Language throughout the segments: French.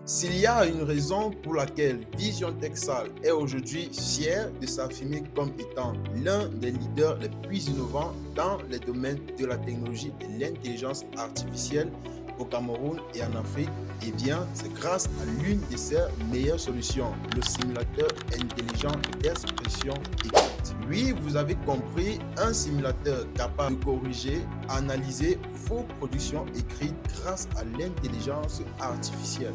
S'il y a une raison pour laquelle Vision Texal est aujourd'hui fier de s'affirmer comme étant l'un des leaders les plus innovants dans les domaines de la technologie et l'intelligence artificielle au Cameroun et en Afrique, eh bien, c'est grâce à l'une de ses meilleures solutions, le simulateur intelligent d'expression écrite. Oui, vous avez compris, un simulateur capable de corriger, analyser vos productions écrites grâce à l'intelligence artificielle.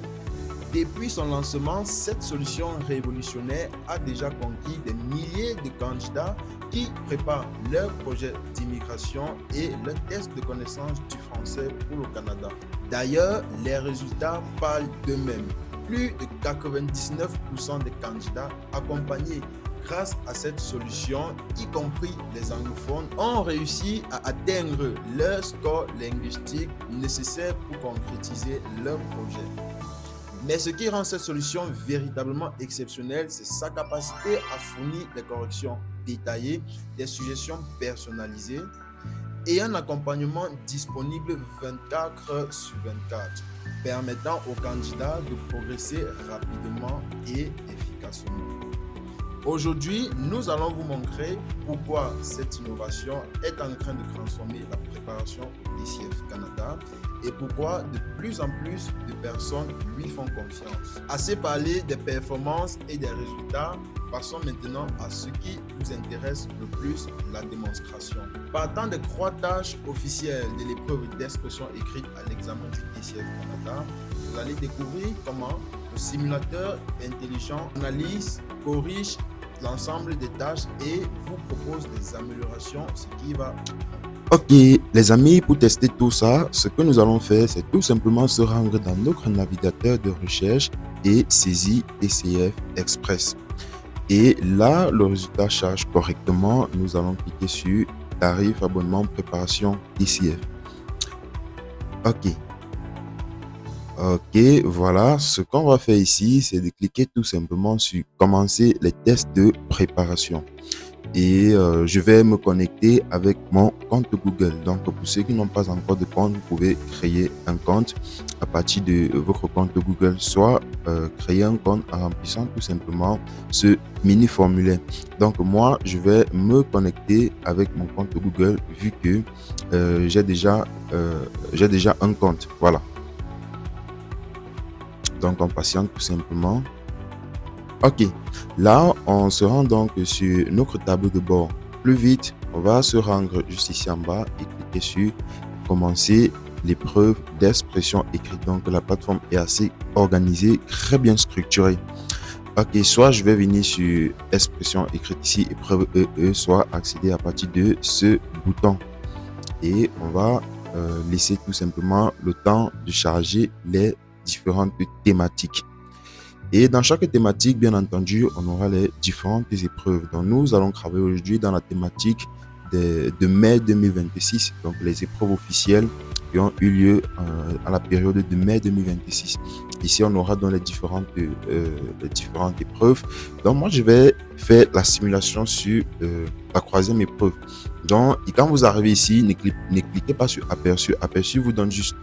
Depuis son lancement, cette solution révolutionnaire a déjà conquis des milliers de candidats qui préparent leur projet d'immigration et leur test de connaissance du français pour le Canada. D'ailleurs, les résultats parlent d'eux-mêmes. Plus de 99% des candidats accompagnés grâce à cette solution, y compris les anglophones, ont réussi à atteindre leur score linguistique nécessaire pour concrétiser leur projet. Mais ce qui rend cette solution véritablement exceptionnelle, c'est sa capacité à fournir des corrections détaillées, des suggestions personnalisées et un accompagnement disponible 24 heures sur 24, permettant aux candidats de progresser rapidement et efficacement. Aujourd'hui, nous allons vous montrer pourquoi cette innovation est en train de transformer la préparation au TCF Canada et pourquoi de plus en plus de personnes lui font confiance. Assez parlé des performances et des résultats, passons maintenant à ce qui vous intéresse le plus, la démonstration. Partant des 3 tâches officielles de l'épreuve d'expression écrite à l'examen du TCF Canada, vous allez découvrir comment le simulateur intelligent analyse, corrige l'ensemble des tâches et vous propose des améliorations, ce qui va... Ok, les amis, pour tester tout ça, ce que nous allons faire, c'est tout simplement se rendre dans notre navigateur de recherche et saisir TCF Express. Et là, le résultat charge correctement. Nous allons cliquer sur tarif abonnement préparation TCF. Ok, voilà. Ce qu'on va faire ici, c'est de cliquer tout simplement sur commencer les tests de préparation. Et je vais me connecter avec mon compte Google. Donc, pour ceux qui n'ont pas encore de compte, vous pouvez créer un compte à partir de votre compte Google, soit créer un compte en remplissant tout simplement ce mini formulaire. Donc, moi, je vais me connecter avec mon compte Google vu que j'ai déjà un compte. Voilà. Donc, on patiente tout simplement. Ok, là, on se rend donc sur notre tableau de bord. Plus vite, on va se rendre juste ici en bas et cliquer sur commencer l'épreuve d'expression écrite. Donc, la plateforme est assez organisée, très bien structurée. Ok, soit je vais venir sur expression écrite ici, épreuve EE, soit accéder à partir de ce bouton. Et on va laisser tout simplement le temps de charger les différentes thématiques. Et dans chaque thématique, bien entendu, on aura les différentes épreuves. Donc, nous allons travailler aujourd'hui dans la thématique de mai 2026, donc les épreuves officielles qui ont eu lieu à la période de mai 2026. Ici, on aura dans les différentes épreuves. Donc, moi, je vais faire la simulation sur la 3e épreuve. Donc, et quand vous arrivez ici, ne cliquez pas sur aperçu. Aperçu vous donne juste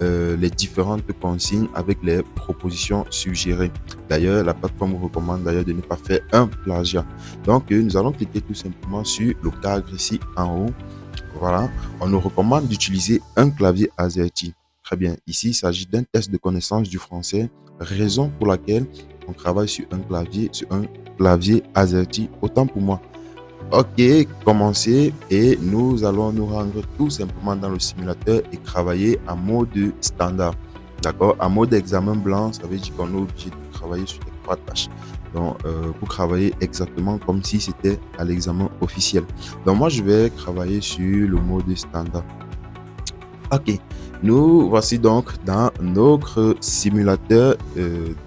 les différentes consignes avec les propositions suggérées. D'ailleurs, la plateforme vous recommande d'ailleurs de ne pas faire un plagiat. Donc, nous allons cliquer tout simplement sur le cadre ici en haut. Voilà, on nous recommande d'utiliser un clavier AZERTY. Très bien, ici, il s'agit d'un test de connaissance du français, raison pour laquelle on travaille sur un clavier AZERTY, autant pour moi. Ok, commencer et nous allons nous rendre tout simplement dans le simulateur et travailler en mode standard. D'accord, en mode examen blanc, ça veut dire qu'on est obligé de travailler sur les 3 tâches. Donc, pour travailler exactement comme si c'était à l'examen officiel. Donc, moi, je vais travailler sur le mode standard. Ok, nous voici donc dans notre simulateur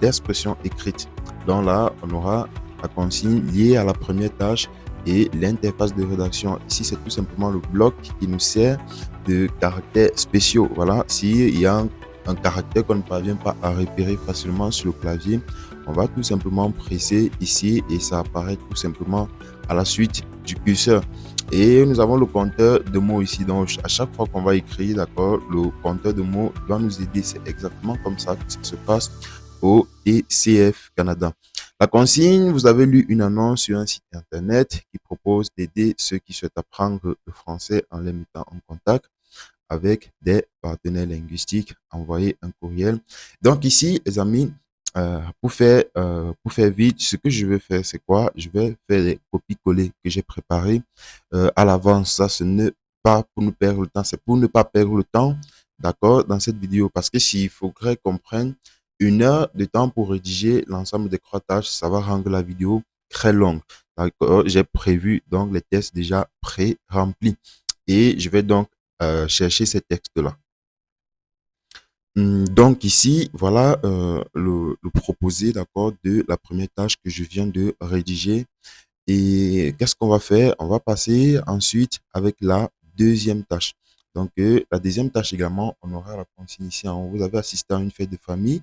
d'expression écrite. Donc là, on aura la consigne liée à la première tâche et l'interface de rédaction. Ici, c'est tout simplement le bloc qui nous sert de caractères spéciaux. Voilà, s'il y a un caractère qu'on ne parvient pas à repérer facilement sur le clavier, on va tout simplement presser ici et ça apparaît tout simplement à la suite du curseur. Et nous avons le compteur de mots ici. Donc, à chaque fois qu'on va écrire, d'accord, le compteur de mots doit nous aider. C'est exactement comme ça que ça se passe au TCF Canada. La consigne, vous avez lu une annonce sur un site internet qui propose d'aider ceux qui souhaitent apprendre le français en les mettant en contact avec des partenaires linguistiques. Envoyer un courriel. Donc ici, les amis, pour faire vite, ce que je vais faire, c'est quoi? Je vais faire les copies-coller que j'ai préparées à l'avance. Ça, ce n'est pas pour nous perdre le temps, c'est pour ne pas perdre le temps, d'accord, dans cette vidéo. Parce que s'il faudrait qu'on prenne 1 heure de temps pour rédiger l'ensemble des crottages, ça va rendre la vidéo très longue. D'accord, j'ai prévu donc les tests déjà pré-remplis. Et je vais donc chercher ces textes-là. Donc ici, voilà le proposé, d'accord, de la première tâche que je viens de rédiger. Et qu'est-ce qu'on va faire? On va passer ensuite avec la deuxième tâche. Donc, la deuxième tâche également, on aura la consigne ici en haut. Vous avez assisté à une fête de famille.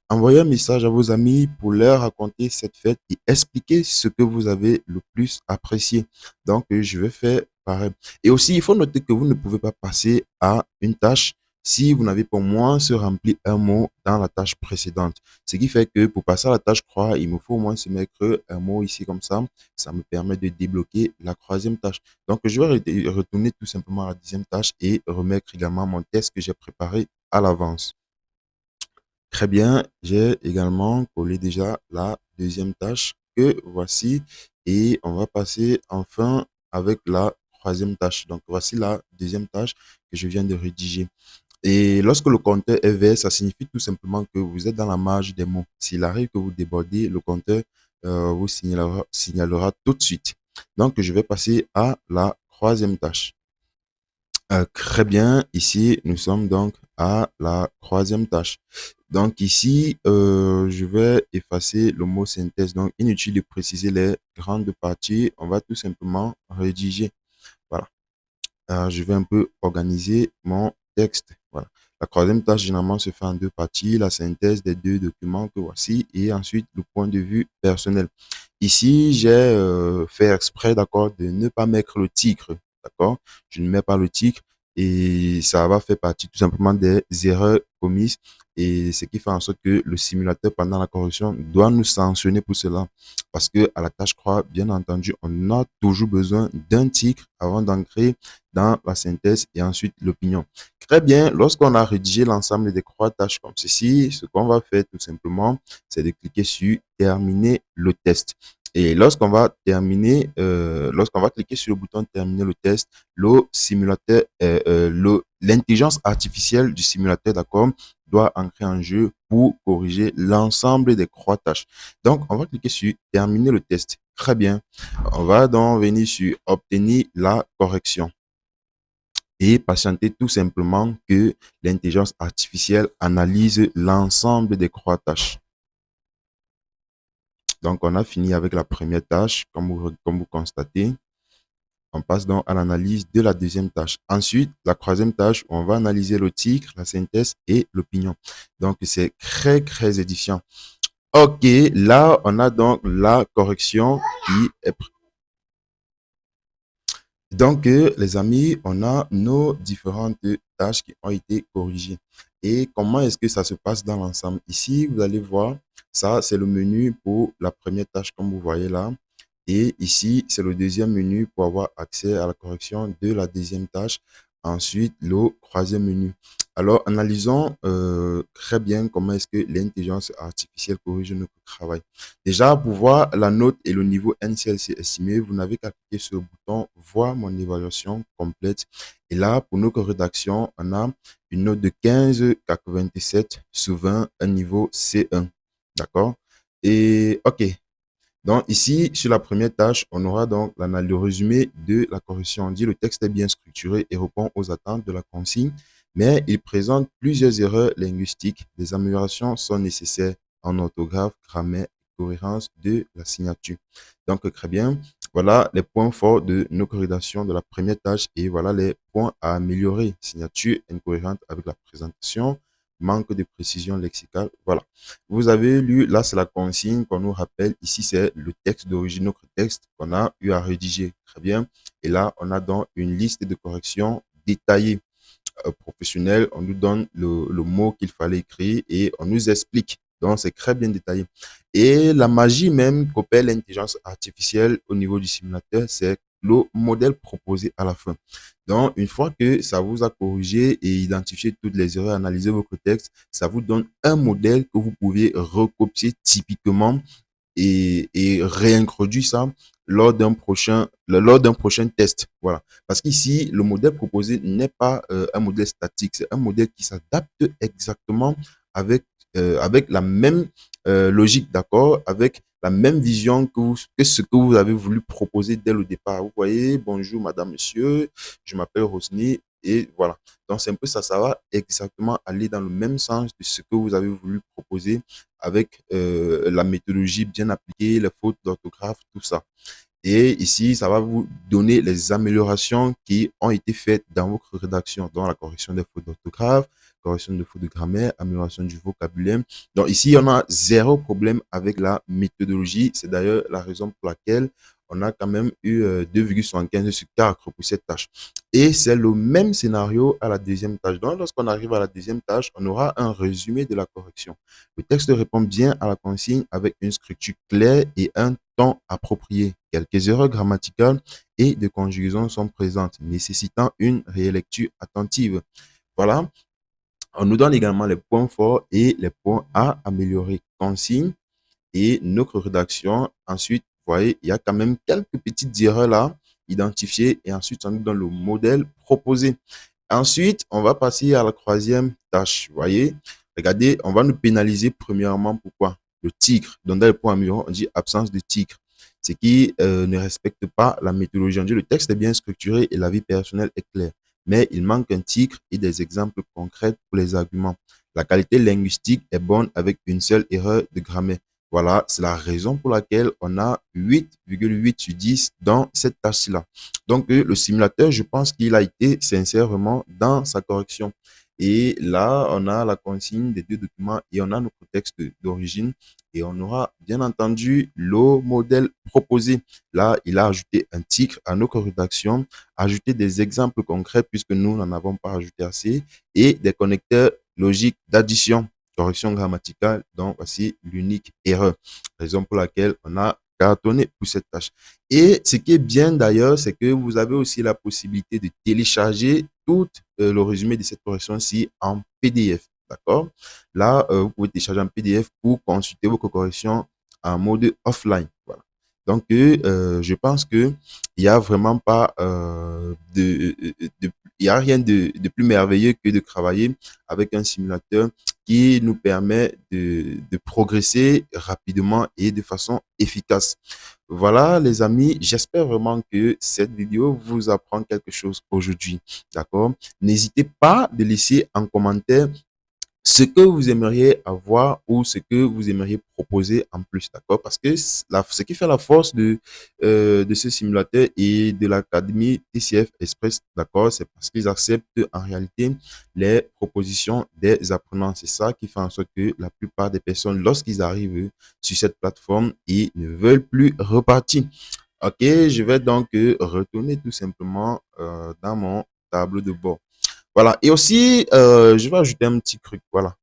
Envoyez un message à vos amis pour leur raconter cette fête et expliquer ce que vous avez le plus apprécié. Donc, je vais faire pareil. Et aussi, il faut noter que vous ne pouvez pas passer à une tâche si vous n'avez pas au moins se rempli un mot dans la tâche précédente. Ce qui fait que pour passer à la tâche croix, il me faut au moins se mettre un mot ici comme ça. Ça me permet de débloquer la troisième tâche. Donc, je vais retourner tout simplement à la deuxième tâche et remettre également mon test que j'ai préparé à l'avance. Très bien, j'ai également collé déjà la deuxième tâche que voici et on va passer enfin avec la troisième tâche. Donc, voici la deuxième tâche que je viens de rédiger. Et lorsque le compteur est vert, ça signifie tout simplement que vous êtes dans la marge des mots. S'il arrive que vous débordez, le compteur vous signalera tout de suite. Donc, je vais passer à la troisième tâche. Très bien, ici, nous sommes donc à la troisième tâche. Donc ici, je vais effacer le mot synthèse. Donc, inutile de préciser les grandes parties. On va tout simplement rédiger. Voilà. Je vais un peu organiser mon texte. Voilà. La troisième tâche, généralement, se fait en 2 parties. La synthèse des 2 documents que voici et ensuite le point de vue personnel. Ici, j'ai fait exprès, d'accord, de ne pas mettre le titre. D'accord? Je ne mets pas le titre et ça va faire partie tout simplement des erreurs commises et ce qui fait en sorte que le simulateur, pendant la correction, doit nous sanctionner pour cela. Parce que à la tâche croix, bien entendu, on a toujours besoin d'un titre avant d'ancrer dans la synthèse et ensuite l'opinion. Très bien, lorsqu'on a rédigé l'ensemble des croix tâches comme ceci, ce qu'on va faire tout simplement, c'est de cliquer sur terminer le test. Et lorsqu'on va terminer, lorsqu'on va cliquer sur le bouton terminer le test, le simulateur, l'intelligence artificielle du simulateur, d'accord, doit entrer en jeu pour corriger l'ensemble des croix tâches. Donc, on va cliquer sur terminer le test. Très bien. On va donc venir sur obtenir la correction et patienter tout simplement que l'intelligence artificielle analyse l'ensemble des croix tâches. Donc, on a fini avec la première tâche, comme vous constatez. On passe donc à l'analyse de la deuxième tâche. Ensuite, la troisième tâche, on va analyser le titre, la synthèse et l'opinion. Donc, c'est très édifiant. OK, là, on a donc la correction qui est prête. Donc, les amis, on a nos différentes tâches qui ont été corrigées. Et comment est-ce que ça se passe dans l'ensemble? Ici, vous allez voir, ça, c'est le menu pour la première tâche, comme vous voyez là. Et ici, c'est le deuxième menu pour avoir accès à la correction de la deuxième tâche. Ensuite, le troisième menu. Alors, analysons très bien comment est-ce que l'intelligence artificielle corrige notre travail. Déjà, pour voir la note et le niveau NCLC estimé, vous n'avez qu'à cliquer sur le bouton voir mon évaluation complète. Et là, pour notre rédaction, on a une note de 15,97 sur 20, un niveau C1. D'accord? Et OK. Donc ici, sur la première tâche, on aura donc le résumé de la correction. On dit le texte est bien structuré et répond aux attentes de la consigne, mais il présente plusieurs erreurs linguistiques. Des améliorations sont nécessaires en orthographe, grammaire, cohérence de la signature. Donc très bien, voilà les points forts de nos corrections de la première tâche et voilà les points à améliorer. Signature incohérente avec la présentation, manque de précision lexicale. Voilà. Vous avez lu, là, c'est la consigne qu'on nous rappelle. Ici, c'est le texte d'origine, notre texte qu'on a eu à rédiger. Très bien. Et là, on a donc une liste de corrections détaillée. Professionnelle, on nous donne le mot qu'il fallait écrire et on nous explique Donc, c'est très bien détaillé. Et la magie même qu'opère l'intelligence artificielle au niveau du simulateur, c'est le modèle proposé à la fin. Donc, une fois que ça vous a corrigé et identifié toutes les erreurs, analysé votre texte, ça vous donne un modèle que vous pouvez recopier typiquement et réintroduire ça lors d'un prochain test. Voilà. Parce qu'ici, le modèle proposé n'est pas un modèle statique, c'est un modèle qui s'adapte exactement avec, avec la même logique, d'accord, avec la même vision que ce que vous avez voulu proposer dès le départ. Vous voyez, bonjour madame, monsieur, je m'appelle Rosny et voilà. Donc, c'est un peu ça, ça va exactement aller dans le même sens de ce que vous avez voulu proposer avec la méthodologie bien appliquée, les fautes d'orthographe, tout ça. Et ici, ça va vous donner les améliorations qui ont été faites dans votre rédaction, dans la correction des fautes d'orthographe, correction de fautes de grammaire, amélioration du vocabulaire. Donc ici, on a zéro problème avec la méthodologie. C'est d'ailleurs la raison pour laquelle on a quand même eu 2,75 sur 4 pour cette tâche. Et c'est le même scénario à la deuxième tâche. Donc, lorsqu'on arrive à la deuxième tâche, on aura un résumé de la correction. Le texte répond bien à la consigne avec une structure claire et un temps approprié. Quelques erreurs grammaticales et de conjugaison sont présentes, nécessitant une rélecture attentive. Voilà. On nous donne également les points forts et les points à améliorer. Consigne et notre rédaction. Ensuite, vous voyez, il y a quand même quelques petites erreurs là identifiées et ensuite, on nous donne le modèle proposé. Ensuite, on va passer à la troisième tâche. Vous voyez, regardez, on va nous pénaliser premièrement. Pourquoi? Le tigre. Donc, dans le point améliorer, on dit absence de tigre. Ce qui ne respecte pas la méthodologie. On dit le texte est bien structuré et la vie personnelle est claire. Mais il manque un tigre et des exemples concrets pour les arguments. La qualité linguistique est bonne avec une seule erreur de grammaire. Voilà, c'est la raison pour laquelle on a 8,8 sur 10 dans cette tâche-là. Donc, le simulateur, je pense qu'il a été sincèrement dans sa correction. Et là, on a la consigne des deux documents et on a notre texte d'origine et on aura bien entendu le modèle proposé. Là, il a ajouté un titre à notre rédaction, ajouté des exemples concrets puisque nous n'en avons pas ajouté assez et des connecteurs logiques d'addition, correction grammaticale. Donc, voici l'unique erreur. Raison pour laquelle on a cartonné pour cette tâche. Et ce qui est bien d'ailleurs, c'est que vous avez aussi la possibilité de télécharger tout le résumé de cette correction-ci en PDF. D'accord? Là, vous pouvez télécharger un PDF pour consulter vos corrections en mode offline. Voilà. Donc, je pense que il y a vraiment pas il y a rien de plus merveilleux que de travailler avec un simulateur qui nous permet de progresser rapidement et de façon efficace. Voilà, les amis, j'espère vraiment que cette vidéo vous apprend quelque chose aujourd'hui. D'accord? N'hésitez pas de laisser en commentaire ce que vous aimeriez avoir ou ce que vous aimeriez proposer en plus, d'accord? Parce que ce qui fait la force de ce simulateur et de l'Académie TCF Express, d'accord, c'est parce qu'ils acceptent en réalité les propositions des apprenants. C'est ça qui fait en sorte que la plupart des personnes, lorsqu'ils arrivent sur cette plateforme, ils ne veulent plus repartir. Ok, je vais donc retourner tout simplement dans mon tableau de bord. Voilà. Et aussi, je vais ajouter un petit truc. Voilà.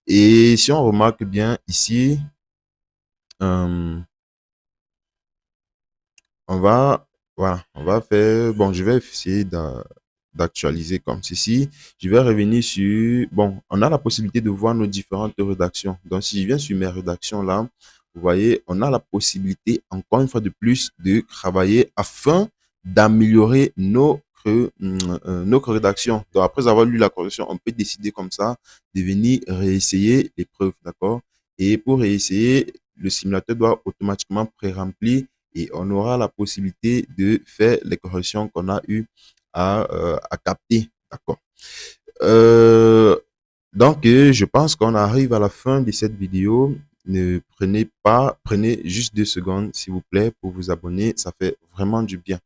Et si on remarque bien ici, euh, voilà, on va faire, bon, je vais essayer d'actualiser comme ceci. Je vais revenir sur, bon, on a la possibilité de voir nos différentes rédactions. Donc, si je viens sur mes rédactions là, vous voyez, on a la possibilité, encore une fois de plus, de travailler afin d'améliorer notre rédaction. Donc, après avoir lu la correction, on peut décider comme ça de venir réessayer l'épreuve, d'accord? Et pour réessayer, le simulateur doit automatiquement pré-remplir et on aura la possibilité de faire les corrections qu'on a eu à capter, d'accord? Euh, donc, je pense qu'on arrive à la fin de cette vidéo. Ne prenez juste 2 secondes, s'il vous plaît, pour vous abonner. Ça fait vraiment du bien.